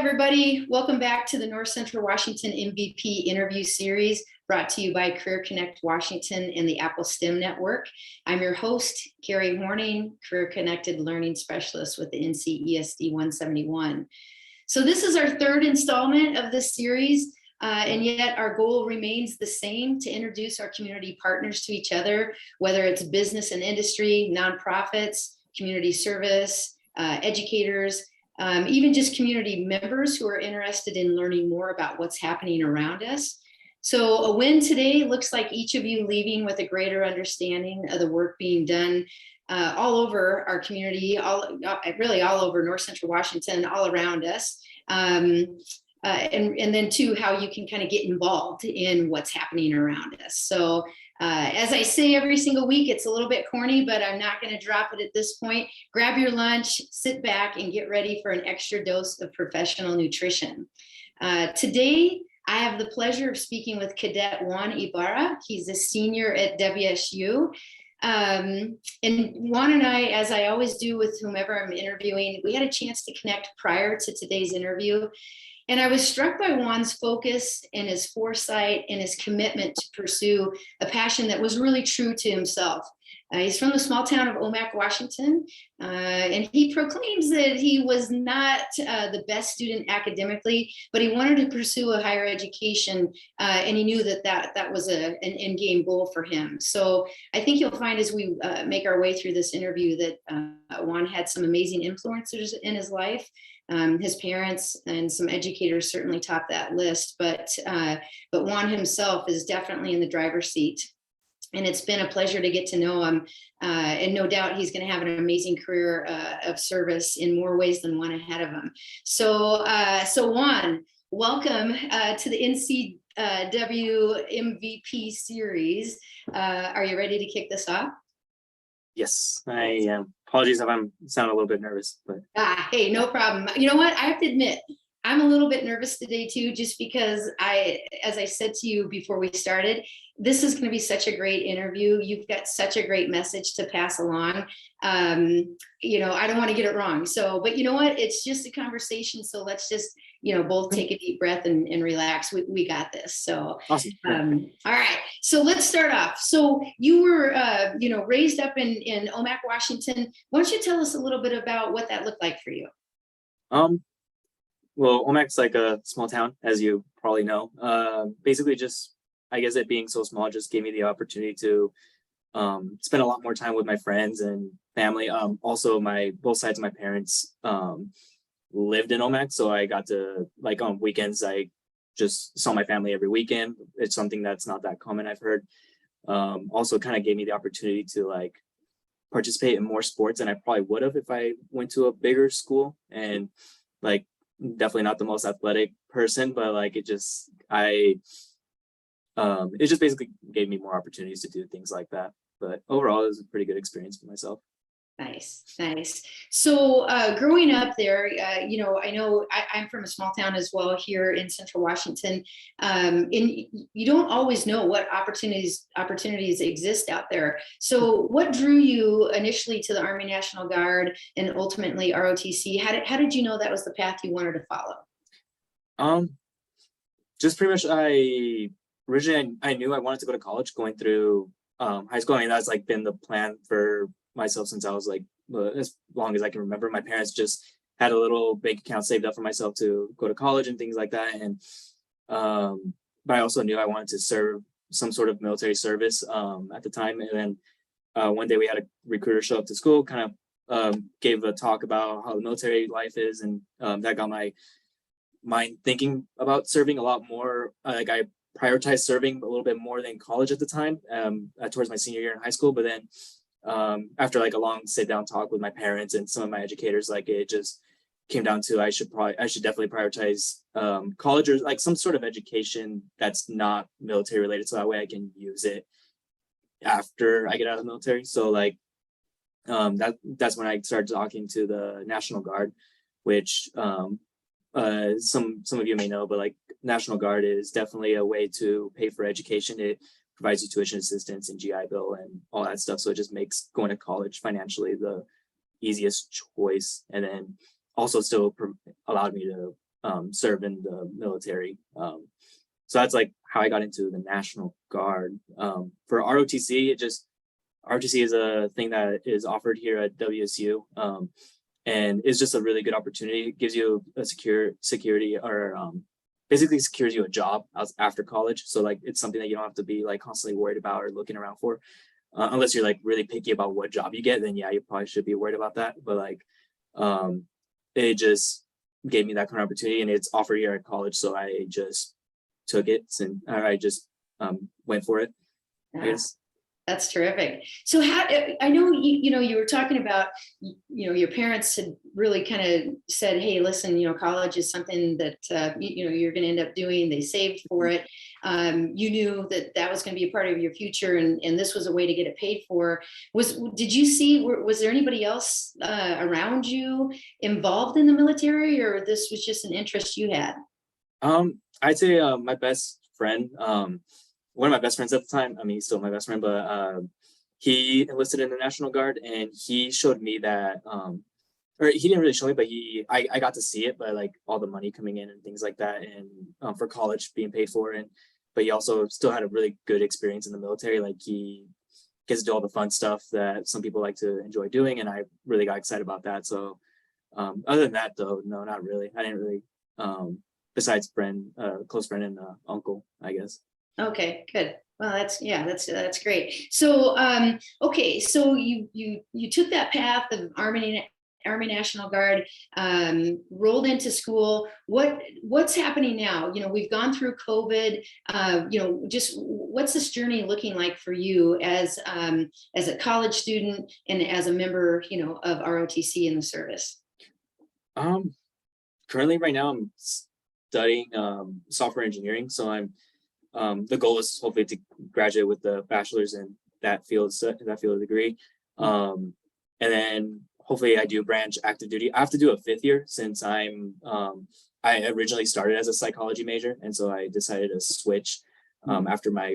everybody. Welcome back to the North Central Washington MVP interview series brought to you by Career Connect Washington and the Apple STEM Network. I'm your host, Carrie Horning, Career Connected Learning Specialist with the NCESD 171. So this is our third installment of this series, and yet our goal remains the same: to introduce our community partners to each other, whether it's business and industry, nonprofits, community service, educators, even just community members who are interested in learning more about what's happening around us. So a win today looks like each of you leaving with a greater understanding of the work being done all over our community, really all over North Central Washington, all around us. And then too, how you can kind of get involved in what's happening around us. So as I say every single week, it's a little bit corny, but I'm not going to drop it at this point. Grab your lunch, sit back, and get ready for an extra dose of professional nutrition. Today, I have the pleasure of speaking with Cadet Juan Ibarra. He's a senior at WSU. And Juan and I, as I always do with whomever I'm interviewing, we had a chance to connect prior to today's interview. And I was struck by Juan's focus and his foresight and his commitment to pursue a passion that was really true to himself. He's from the small town of Omak, Washington, and he proclaims that he was not the best student academically, but he wanted to pursue a higher education, and he knew that was an end game goal for him. So I think you'll find as we make our way through this interview that Juan had some amazing influencers in his life. His parents and some educators certainly top that list, but Juan himself is definitely in the driver's seat. And it's been a pleasure to get to know him. And no doubt he's going to have an amazing career of service in more ways than one ahead of him. So Juan, welcome to the NCW MVP series. Are you ready to kick this off? Yes, I am. Apologies if I'm sound a little bit nervous, but hey, no problem. You know what? I have to admit, I'm a little bit nervous today too, just because as I said to you before we started, this is going to be such a great interview. You've got such a great message to pass along. You know, I don't want to get it wrong. So, but you know what? It's just a conversation. So let's just, both take a deep breath and relax. We got this. So, awesome. All right. So let's start off. So you were, raised up in Omak, Washington. Why don't you tell us a little bit about what that looked like for you? Well, Omak's like a small town, as you probably know. Basically, just I guess it being so small just gave me the opportunity to spend a lot more time with my friends and family. Also, both sides of my parents lived in Omak, so I got to, like, on weekends, I just saw my family every weekend. It's something that's not that common, I've heard. Also, kind of gave me the opportunity to like participate in more sports than I probably would have if I went to a bigger school. And like, definitely not the most athletic person, but like it just basically gave me more opportunities to do things like that. But overall, it was a pretty good experience for myself. Nice. So growing up there, I know I'm from a small town as well here in Central Washington, and you don't always know what opportunities exist out there. So what drew you initially to the Army National Guard and ultimately ROTC? How did you know that was the path you wanted to follow? Just pretty much, originally I knew I wanted to go to college going through high school. I mean, that's like been the plan for myself since I was like as long as I can remember. My parents just had a little bank account saved up for myself to go to college and things like that. And but I also knew I wanted to serve some sort of military service at the time. And then one day we had a recruiter show up to school, kind of gave a talk about how the military life is, and that got my mind thinking about serving a lot more. Like I prioritized serving a little bit more than college at the time, towards my senior year in high school. But then after like a long sit down talk with my parents and some of my educators, like it just came down to I should definitely prioritize college or like some sort of education that's not military related, so that way I can use it after I get out of the military. So like that's when I started talking to the National Guard, which some of you may know, but like National Guard is definitely a way to pay for education. It provides you tuition assistance and GI Bill and all that stuff. So it just makes going to college financially the easiest choice. And then also still allowed me to serve in the military. So that's like how I got into the National Guard. For ROTC, ROTC is a thing that is offered here at WSU, and it's just a really good opportunity. It gives you a security, or basically secures you a job after college. So like it's something that you don't have to be like constantly worried about or looking around for, unless you're like really picky about what job you get. Then yeah, you probably should be worried about that. But like, it just gave me that kind of opportunity, and it's offered here at college, so I just took it, and I just went for it. I guess. That's terrific. So how, I know, you were talking about, your parents had really kind of said, hey, listen, college is something that, you're going to end up doing. They saved for it. You knew that was going to be a part of your future, and this was a way to get it paid for. Was there anybody else around you involved in the military, or this was just an interest you had? I'd say my best friend, one of my best friends at the time, I mean, he's still my best friend, but he enlisted in the National Guard, and he showed me that, or he didn't really show me, but I got to see it, but like all the money coming in and things like that, and for college being paid for, but he also still had a really good experience in the military. Like he gets to do all the fun stuff that some people like to enjoy doing, and I really got excited about that. So other than that, though, no, not really. I didn't really, besides close friend and uncle, I guess. Okay, good. Well, that's great. So, okay, so you took that path of Army National Guard, rolled into school. What's happening now? We've gone through COVID. Just what's this journey looking like for you as a college student and as a member, of ROTC in the service? Currently, right now, I'm studying software engineering, so I'm. The goal is hopefully to graduate with the bachelor's in that field of degree. And then hopefully I do branch active duty. I have to do a 5th year since I originally started as a psychology major. And so I decided to switch after my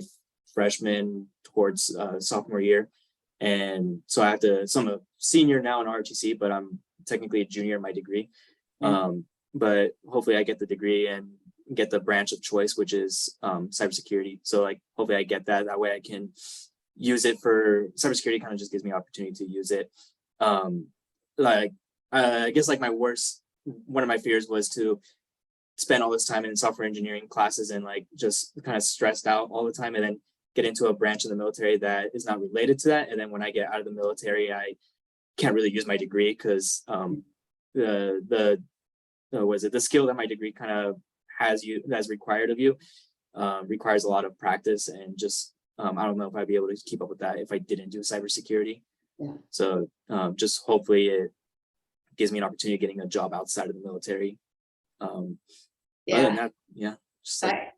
freshman towards sophomore year. And so so I'm a senior now in ROTC, but I'm technically a junior in my degree. But hopefully I get the degree and get the branch of choice, which is cybersecurity. So like hopefully I get that way I can use it for cybersecurity. Kind of just gives me opportunity to use it. I guess like one of my fears was to spend all this time in software engineering classes and like just kind of stressed out all the time, and then get into a branch of the military that is not related to that. And then when I get out of the military, I can't really use my degree because the skill that my degree kind of that's required of you requires a lot of practice, and just I don't know if I'd be able to keep up with that if I didn't do cybersecurity. Yeah. So just hopefully it gives me an opportunity of getting a job outside of the military. Other than that, just like,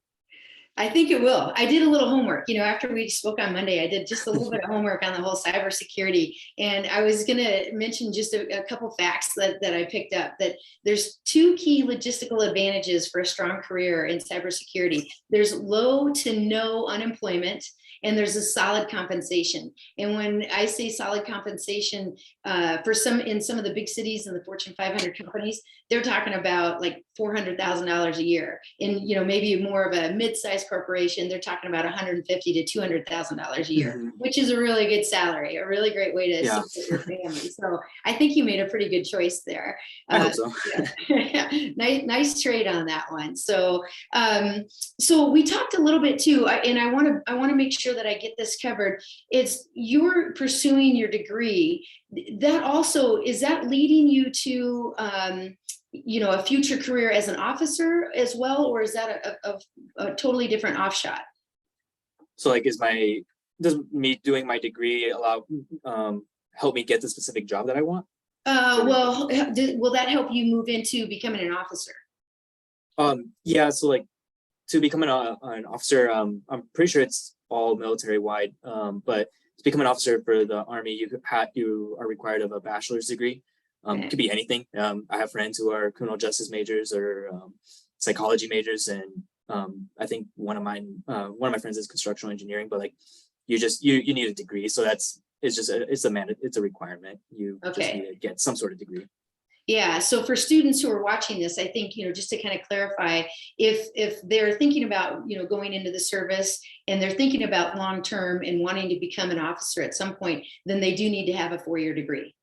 I think it will. I did a little homework, after we spoke on Monday. I did just a little bit of homework on the whole cybersecurity. And I was going to mention just a couple facts that I picked up, that there's 2 key logistical advantages for a strong career in cybersecurity. There's low to no unemployment, and there's a solid compensation. And when I say solid compensation, in some of the big cities and the Fortune 500 companies, they're talking about like $400,000 a year. In maybe more of a mid-sized corporation, they're talking about $150,000 to $200,000 a year, which is a really good salary, a really great way to support your family. So I think you made a pretty good choice there. I hope so. Nice trade on that one. So so we talked a little bit too, and I want to make sure that I get this covered. It's you're pursuing your degree. That also, is that leading you to a future career as an officer as well, or is that a totally different offshot? So like, does me doing my degree help me get the specific job that I want? Well, will that help you move into becoming an officer? Yeah. So like, to become an officer, I'm pretty sure it's all military wide. But to become an officer for the Army, you are required of a bachelor's degree. It could be anything. I have friends who are criminal justice majors or psychology majors, and I think one of my friends is constructional engineering. But like, you need a degree, so it's a requirement. You just need to get some sort of degree. Yeah, so for students who are watching this, I think, just to kind of clarify, if they're thinking about, going into the service and they're thinking about long term and wanting to become an officer at some point, then they do need to have a 4-year degree.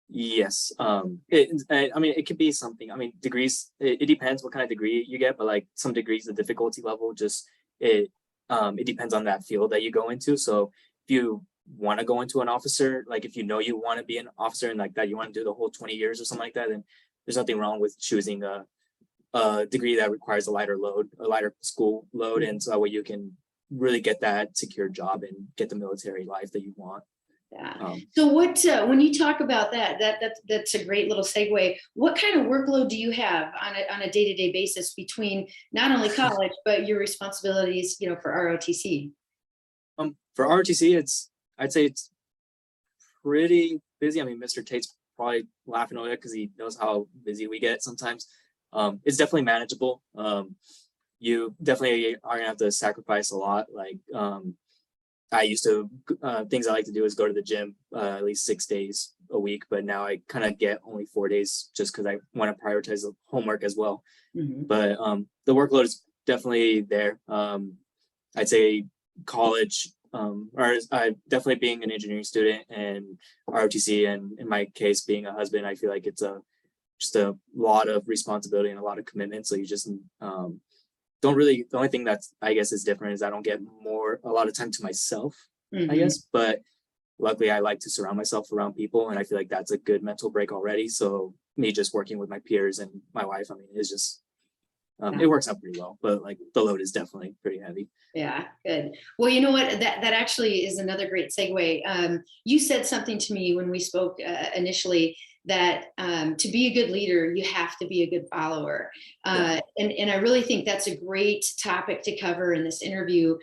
Yes. I mean, it could be something. I mean, degrees. It depends what kind of degree you get, but like some degrees, the difficulty level just it depends on that field that you go into. So if you want to go into an officer, like if you know you want to be an officer and like that, you want to do the whole 20 years or something like that, then there's nothing wrong with choosing a degree that requires a lighter load, a lighter school load, and so that way you can really get that secure job and get the military life that you want. Yeah. So what when you talk about that's a great little segue. What kind of workload do you have on a day-to-day basis between not only college but your responsibilities, for ROTC? For ROTC, I'd say it's pretty busy. I mean, Mr. Tate's probably laughing over it because he knows how busy we get sometimes. It's definitely manageable. You definitely are gonna have to sacrifice a lot. Like I used to things I like to do is go to the gym at least 6 days a week, but now I kind of get only 4 days just because I want to prioritize the homework as well. Mm-hmm. But the workload is definitely there. I'd say college, or definitely being an engineering student and ROTC, and in my case being a husband, I feel like it's just a lot of responsibility and a lot of commitment. So you just don't really, the only thing that's I guess is different is I don't get a lot of time to myself, Mm-hmm. I guess. But luckily I like to surround myself around people, and I feel like that's a good mental break already. So me just working with my peers and my wife, I mean, it's just it works out pretty well, but like the load is definitely pretty heavy. Yeah, good. Well, you know what? That actually is another great segue. You said something to me when we spoke initially that to be a good leader, you have to be a good follower. And I really think that's a great topic to cover in this interview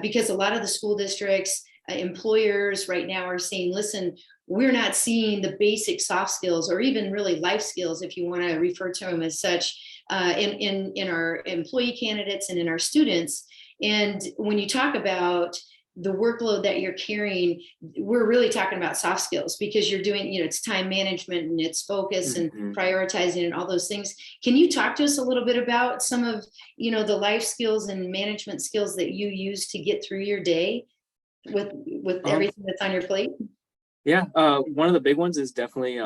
because a lot of the school districts, employers right now are saying, listen, we're not seeing the basic soft skills or even really life skills, if you want to refer to them as such, in our employee candidates and in our students. And when you talk about the workload that you're carrying, we're really talking about soft skills because you're doing, it's time management and it's focus and prioritizing and all those things. Can you talk to us a little bit about some of, the life skills and management skills that you use to get through your day with everything that's on your plate? Yeah. One of the big ones is definitely,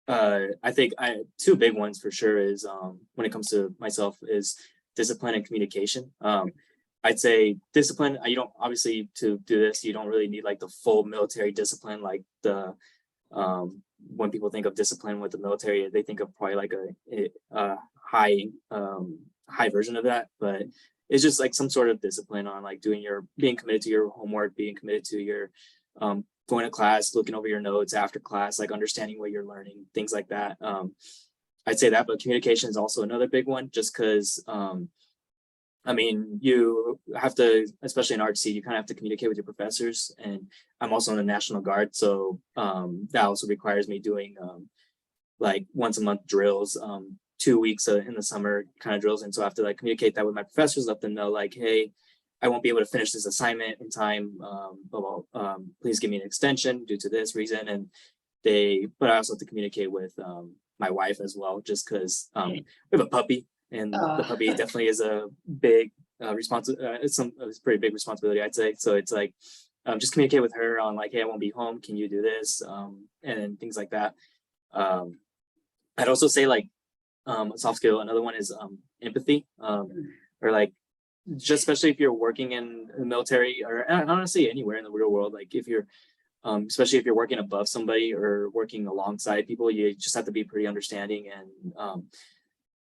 I think two big ones for sure is when it comes to myself is discipline and communication. I'd say discipline, you don't obviously to do this, you don't really need like the full military discipline, like when people think of discipline with the military, they think of probably like a high version of that, but it's just like some sort of discipline on like being committed to your homework, being committed to your going to class, looking over your notes after class, like understanding what you're learning, things like that. I'd say that, but communication is also another big one, just because I mean, you have to, especially in RTC, you kind of have to communicate with your professors. And I'm also in the National Guard, so that also requires me doing like once a month drills, 2 weeks in the summer kind of drills. And so I have to like communicate that with my professors, let them know like, hey, I won't be able to finish this assignment in time. Please give me an extension due to this reason. And but I also have to communicate with my wife as well, just because we have a puppy. And the puppy definitely is a big it's a pretty big responsibility, I'd say. So it's like just communicate with her on like, hey, I won't be home. Can you do this? And things like that. I'd also say like a soft skill. Another one is empathy, or like just especially if you're working in the military or honestly anywhere in the real world. Like if you're especially if you're working above somebody or working alongside people, you just have to be pretty understanding and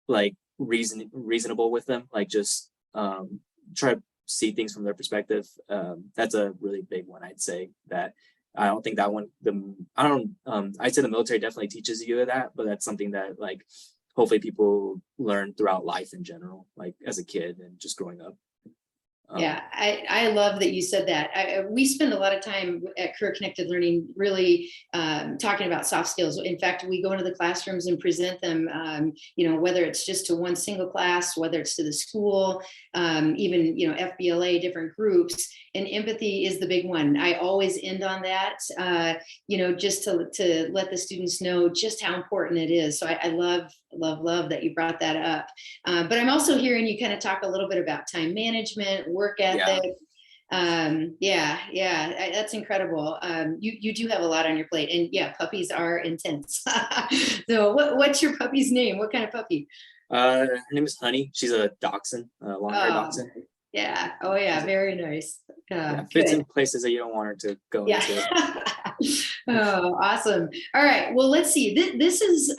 like reasonable with them, like just try to see things from their perspective. That's a really big one, I'd say. That I don't think that one I'd say the military definitely teaches you that, but that's something that like hopefully people learn throughout life in general, like as a kid and just growing up. Yeah, I love that you said that. We spend a lot of time at Career Connected Learning really talking about soft skills. In fact, we go into the classrooms and present them, whether it's just to one single class, whether it's to the school, even, FBLA, different groups. And empathy is the big one. I always end on that, just to let the students know just how important it is. So I love that you brought that up. But I'm also hearing you kind of talk a little bit about time management, work ethic. That's incredible. You do have a lot on your plate, and yeah, puppies are intense. So what's your puppy's name? What kind of puppy? Her name is Honey. She's a dachshund, long-haired dachshund. Yeah. Oh yeah. Very nice. Fits in places that you don't want her to go into. Oh, awesome. All right. Well, let's see. This is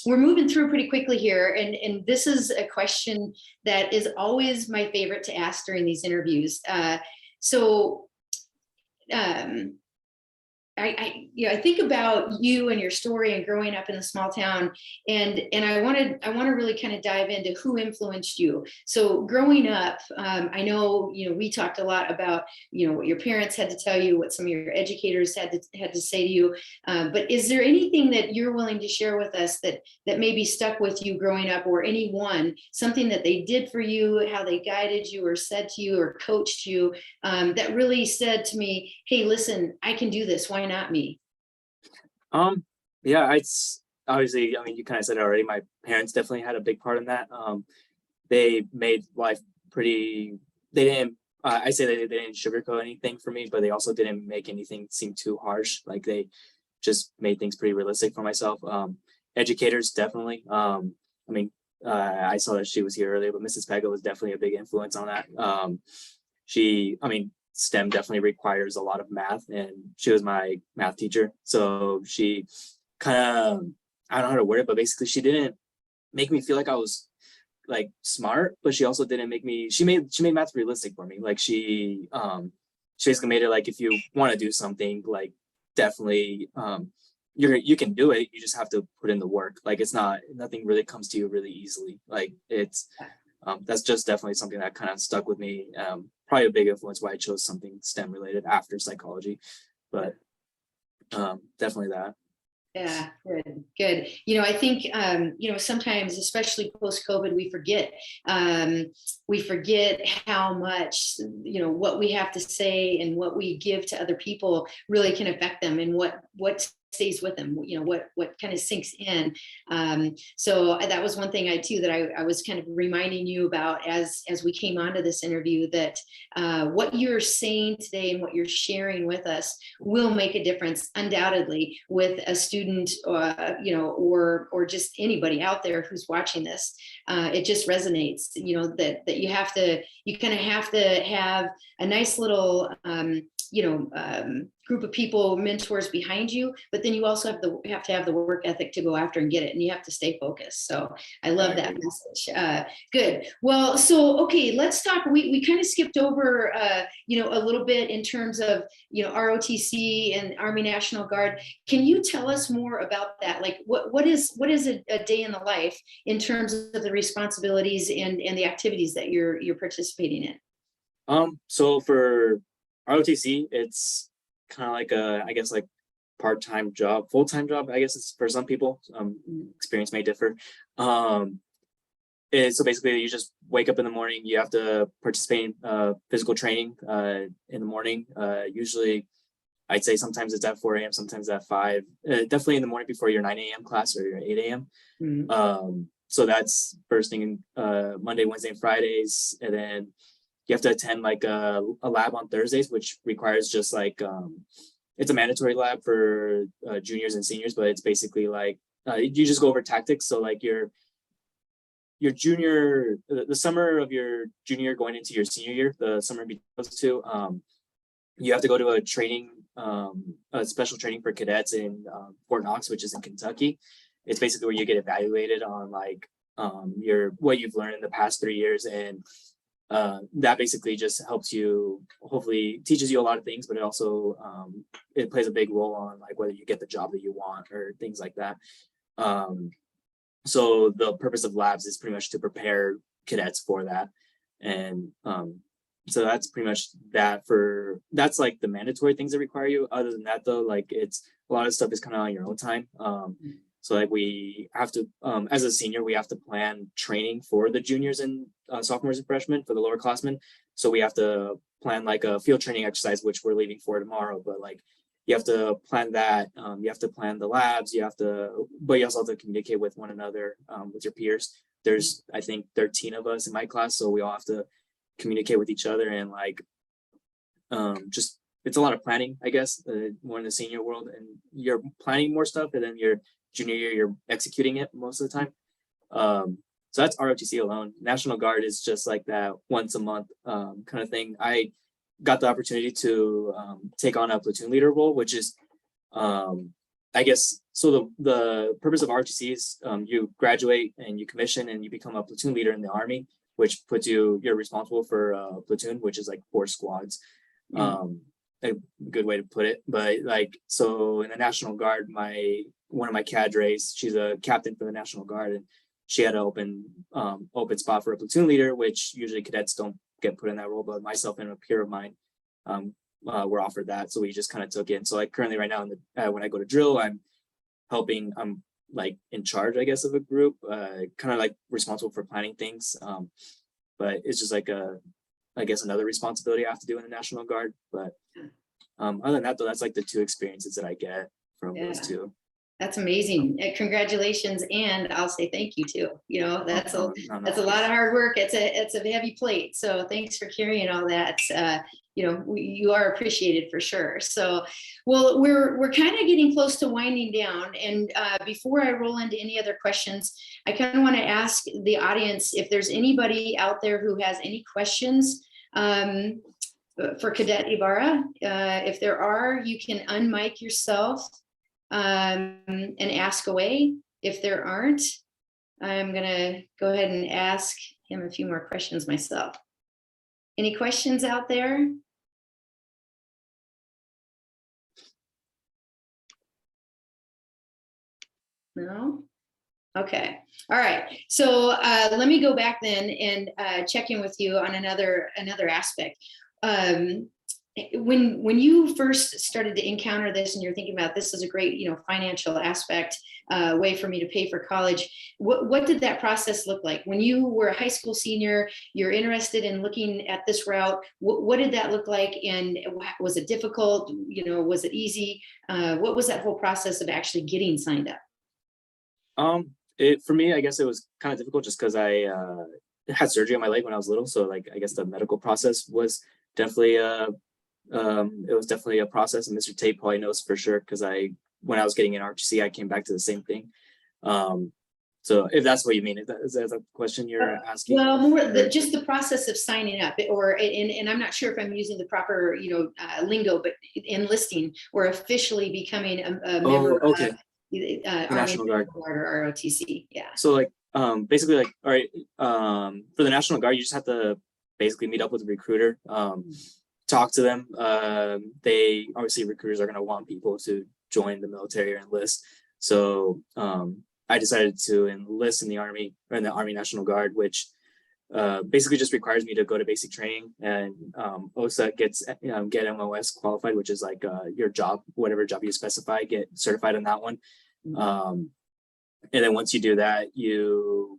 we're moving through pretty quickly here, and this is a question that is always my favorite to ask during these interviews. I think about you and your story and growing up in a small town, and I want to really kind of dive into who influenced you. So growing up, I know we talked a lot about what your parents had to tell you, what some of your educators had to say to you. But is there anything that you're willing to share with us that maybe stuck with you growing up, or anyone, something that they did for you, how they guided you, or said to you, or coached you, that really said to me, "Hey, listen, I can do this. Why not me?" It's obviously, you kind of said it already. My parents definitely had a big part in that. They made life pretty, they didn't, I say they didn't sugarcoat anything for me, but they also didn't make anything seem too harsh. Like, they just made things pretty realistic for myself. Educators, definitely. I saw that she was here earlier, but Mrs. Pega was definitely a big influence on that. STEM definitely requires a lot of math, and she was my math teacher. So she kind of, I don't know how to word it, but basically she didn't make me feel like I was like smart, but she also didn't make me, she made math realistic for me. Like, she basically made it like, if you want to do something, like, definitely you can do it. You just have to put in the work. Like, nothing really comes to you really easily. Like, it's that's just definitely something that kind of stuck with me. Probably a big influence why I chose something STEM related after psychology, but definitely that. Yeah, good. I think, sometimes, especially post-COVID, we forget how much, what we have to say and what we give to other people really can affect them, and what stays with them, what kind of sinks in. So that was one thing that I was kind of reminding you about as we came onto this interview, that what you're saying today and what you're sharing with us will make a difference, undoubtedly, with a student, or just anybody out there who's watching this. It just resonates, that you kind of have to have a nice little group of people, mentors behind you, but then you also have to have the work ethic to go after and get it, and you have to stay focused. So I love that message. Good. Well, so okay, let's talk. We kind of skipped over a little bit in terms of ROTC and Army National Guard. Can you tell us more about that? Like, what is a day in the life in terms of the responsibilities and the activities that you're participating in? So for ROTC, it's kind of like like part-time job, full-time job, I guess it's for some people. Experience may differ. So basically, you just wake up in the morning, you have to participate in physical training in the morning. Usually, I'd say sometimes it's at 4 a.m., sometimes at 5. Definitely in the morning before your 9 a.m. class or your 8 a.m. So that's first thing, Monday, Wednesday, and Fridays. And then you have to attend like a lab on Thursdays, which requires just like, it's a mandatory lab for juniors and seniors, but it's basically like, you just go over tactics. So like your junior, the summer of your junior going into your senior year, the summer between those two, you have to go to a training, a special training for cadets in Fort Knox, which is in Kentucky. It's basically where you get evaluated on like what you've learned in the past 3 years, and that basically just helps you, hopefully teaches you a lot of things, but it also it plays a big role on like whether you get the job that you want or things like that. So the purpose of labs is pretty much to prepare cadets for that. And so that's pretty much that's like the mandatory things that require you. Other than that though, like it's a lot of stuff is kind of on your own time. So like we have to, as a senior, we have to plan training for the juniors and sophomores and freshmen for the lower classmen. So we have to plan like a field training exercise, which we're leaving for tomorrow. But like you have to plan that. You have to plan the labs. But you also have to communicate with one another, with your peers. There's I think 13 of us in my class, so we all have to communicate with each other and like just it's a lot of planning, I guess, more in the senior world, and you're planning more stuff, and then your junior year you're executing it most of the time. So that's ROTC alone. National Guard is just like that once a month kind of thing. I got the opportunity to take on a platoon leader role, which is I guess so the purpose of ROTC is you graduate and you commission and you become a platoon leader in the Army, which puts you're responsible for a platoon, which is like 4 squads. A good way to put it. But like, so in the National Guard, one of my cadres, she's a captain for the National Guard, and she had an open spot for a platoon leader, which usually cadets don't get put in that role, but myself and a peer of mine were offered that, so we just kind of took it. And so like currently right now when I go to drill, I'm like in charge, I guess, of a group, kind of like responsible for planning things, but it's just like I guess another responsibility I have to do in the National Guard. But other than that though, that's like the 2 experiences that I get from those 2. That's amazing. Congratulations. And I'll say thank you too. You know, that's a lot of hard work. It's a heavy plate. So thanks for carrying all that. You know, you are appreciated for sure. So, well, we're kind of getting close to winding down. And before I roll into any other questions, I kind of want to ask the audience if there's anybody out there who has any questions for Cadet Ibarra. If there are, you can unmic yourself and ask away. If there aren't, I'm gonna go ahead and ask him a few more questions myself. Any questions out there? No? Okay. All right. So let me go back then and check in with you on another aspect. When you first started to encounter this and you're thinking about this is a great, you know, financial aspect, way for me to pay for college, what did that process look like? When you were a high school senior, you're interested in looking at this route, what did that look like? And was it difficult? You know, was it easy? What was that whole process of actually getting signed up? For me, I guess it was kind of difficult just because I had surgery on my leg when I was little. So like, I guess the medical process was definitely a process, and Mr. Tate probably knows for sure, because when I was getting an RTC, I came back to the same thing. So if that's what you mean, is that a question you're asking? Well, just the process of signing up, and I'm not sure if I'm using the proper, you know, lingo, but enlisting or officially becoming a member of the National Guard or ROTC. Yeah. So like basically, like, all right, for the National Guard, you just have to basically meet up with a recruiter, talk to them. They obviously, recruiters are going to want people to join the military or enlist. So I decided to enlist in the Army, or in the Army National Guard, which basically just requires me to go to basic training, and OSA get MOS qualified, which is like your job, whatever job you specify, get certified on that one. And then once you do that, you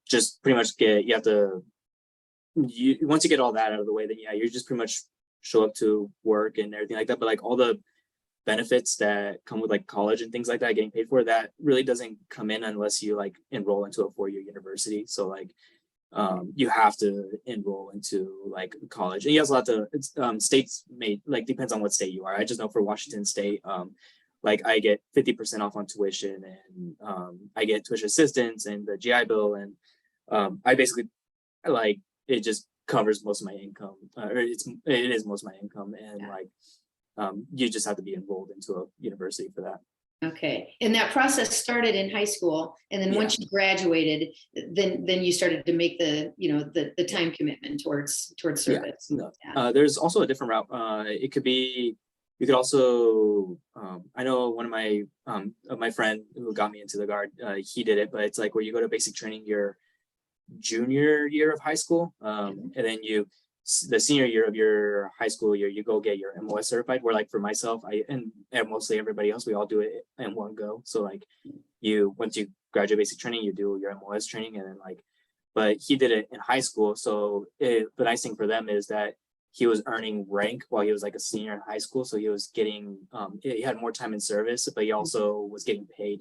just pretty much once you get all that out of the way, then yeah, you just pretty much show up to work and everything like that. But like all the benefits that come with like college and things like that, getting paid for, that really doesn't come in unless you like enroll into a 4-year university. So like you have to enroll into like college, and you also have to, it's states made, like depends on what state you are. I just know for Washington State, like I get 50% off on tuition, and I get tuition assistance and the GI Bill, and I basically, like, it just covers most of my income, or it is most of my income, and like you just have to be enrolled into a university for that. Okay, and that process started in high school, and then once you graduated, then you started to make the time commitment towards service. There's also a different route. It could be, you could also, I know one of my friend who got me into the Guard, he did it, but it's like where you go to basic training your junior year of high school, and then you the senior year of your high school year, you go get your MOS certified. Where like for myself, and mostly everybody else, we all do it in one go. So like once you graduate basic training, you do your MOS training, and then like, but he did it in high school. So the nice thing for them is that he was earning rank while he was like a senior in high school. So he was getting, he had more time in service, but he also was getting paid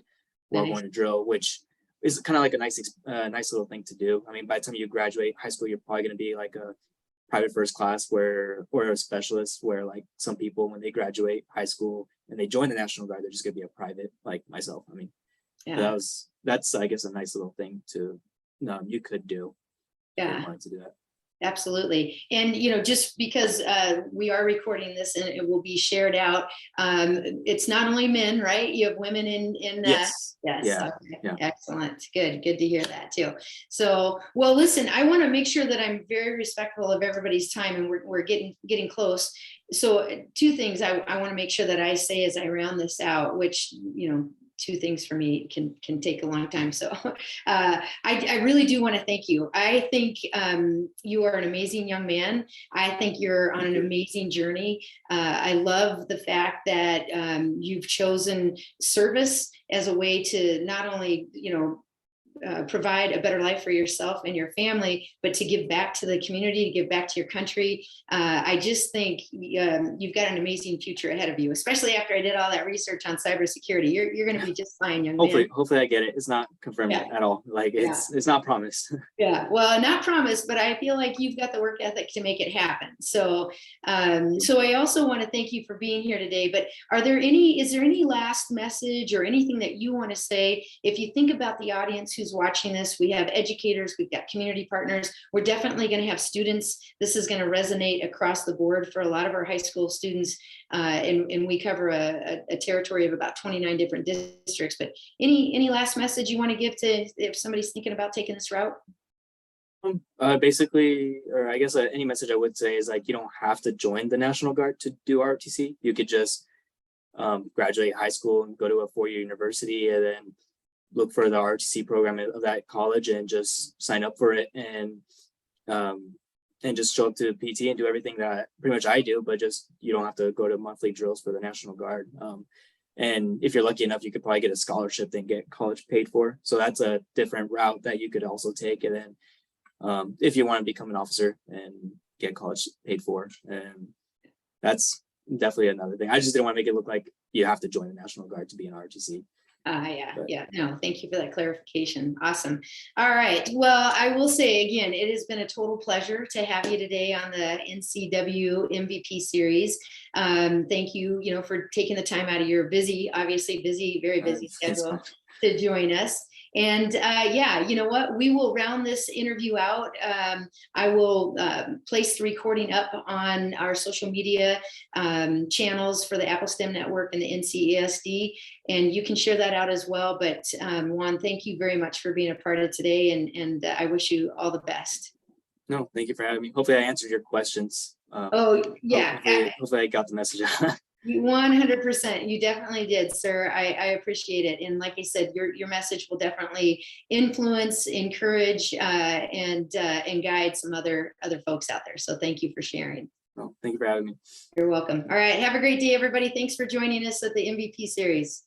while going to drill, which is kind of like a nice little thing to do. I mean, by the time you graduate high school, you're probably going to be like a private first class or a specialist, where like some people, when they graduate high school and they join the National Guard, they're just gonna be a private, like myself. I mean, that's I guess a nice little thing to you could do if you wanted to do that. Absolutely. And, just because we are recording this and it will be shared out, it's not only men, right? You have women in yes. Yes. Yeah. Okay. Yeah. Excellent. Good to hear that too. So, well, listen, I want to make sure that I'm very respectful of everybody's time, and we're getting close. So two things I want to make sure that I say as I round this out, which, two things for me can take a long time. So I really do want to thank you. I think you are an amazing young man. I think you're on an amazing journey. I love the fact that you've chosen service as a way to not only, provide a better life for yourself and your family, but to give back to the community, to give back to your country. I just think you've got an amazing future ahead of you, especially after I did all that research on cybersecurity. You're going to be just fine, young man. Hopefully I get it. It's not confirmed yet at all. Like it's not promised. Yeah, well, not promised, but I feel like you've got the work ethic to make it happen. So, so I also want to thank you for being here today. But is there any last message or anything that you want to say? If you think about the audience who's watching this, we have educators, we've got community partners. We're definitely going to have students. This is going to resonate across the board for a lot of our high school students. And we cover a territory of about 29 different districts. But any last message you want to give to if somebody's thinking about taking this route? Basically, or I guess any message I would say is like, you don't have to join the National Guard to do ROTC. You could just graduate high school and go to a 4-year university, and then look for the ROTC program of that college and just sign up for it, and just show up to PT and do everything that pretty much I do, but just you don't have to go to monthly drills for the National Guard. And if you're lucky enough, you could probably get a scholarship and get college paid for. So that's a different route that you could also take. And then if you want to become an officer and get college paid for, and that's definitely another thing. I just didn't want to make it look like you have to join the National Guard to be an ROTC. Yeah. No, thank you for that clarification. Awesome. All right. Well, I will say again, it has been a total pleasure to have you today on the NCW MVP series. Thank you, for taking the time out of your obviously busy, very busy schedule to join us. And you know what? We will round this interview out. I will place the recording up on our social media channels for the Apple STEM Network and the NCESD, and you can share that out as well. But Juan, thank you very much for being a part of today, and I wish you all the best. No, thank you for having me. Hopefully I answered your questions. Hopefully I got the message. 100%. You definitely did, sir. I appreciate it. And like I said, your message will definitely influence, encourage, and guide some other folks out there. So thank you for sharing. Well, thank you for having me. You're welcome. All right. Have a great day, everybody. Thanks for joining us at the MVP series.